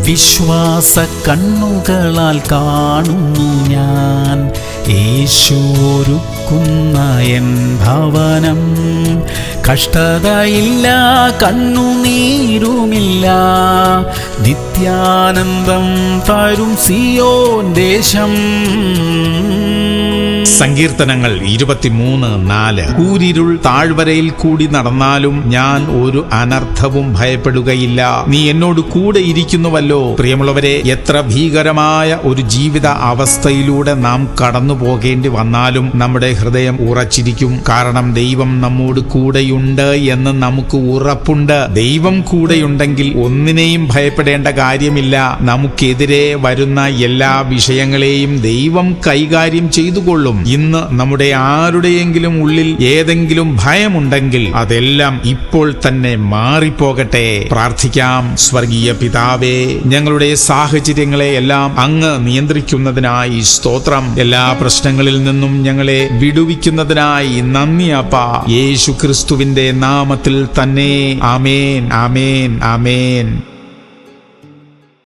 വിശ്വാസ കണ്ണുകളാൽ കാണുന്നു ഞാൻ യേശു ഒരുക്കുന്ന എൻ ഭവനം. കഷ്ടതയില്ല, കണ്ണുനീരുമില്ല, നിത്യാനന്ദം തരും സിയോൻ ദേശം. സങ്കീർത്തനങ്ങൾ 23:4. കൂരിരുൾ താഴ്വരയിൽ കൂടി നടന്നാലും ഞാൻ ഒരു അനർത്ഥവും ഭയപ്പെടുകയില്ല, നീ എന്നോട് കൂടെ ഇരിക്കുന്നുവല്ലോ. പ്രിയമുള്ളവരെ, എത്ര ഭീകരമായ ഒരു ജീവിത അവസ്ഥയിലൂടെ നാം കടന്നു പോകേണ്ടി വന്നാലും നമ്മുടെ ഹൃദയം ഉറച്ചിരിക്കും. കാരണം ദൈവം നമ്മോട് കൂടെയുണ്ട് എന്ന് നമുക്ക് ഉറപ്പുണ്ട്. ദൈവം കൂടെയുണ്ടെങ്കിൽ ഒന്നിനെയും ഭയപ്പെടേണ്ട കാര്യമില്ല. നമുക്കെതിരെ വരുന്ന എല്ലാ വിഷയങ്ങളെയും ദൈവം കൈകാര്യം ചെയ്തുകൊള്ളും. ഇന്ന് നമ്മുടെ ആരുടെയെങ്കിലും ഉള്ളിൽ ഏതെങ്കിലും ഭയമുണ്ടെങ്കിൽ അതെല്ലാം ഇപ്പോൾ തന്നെ മാറിപ്പോകട്ടെ. പ്രാർത്ഥിക്കാം. സ്വർഗീയ പിതാവേ, ഞങ്ങളുടെ സാഹചര്യങ്ങളെ എല്ലാം അങ്ങ് നിയന്ത്രിക്കുന്നതിനായി സ്തോത്രം. എല്ലാ പ്രശ്നങ്ങളിൽ നിന്നും ഞങ്ങളെ വിടുവിക്കുന്നതിനായി നന്ദി അപ്പാ. യേശു ക്രിസ്തുവിന്റെ നാമത്തിൽ തന്നെ. ആമേൻ, ആമേൻ, ആമേൻ.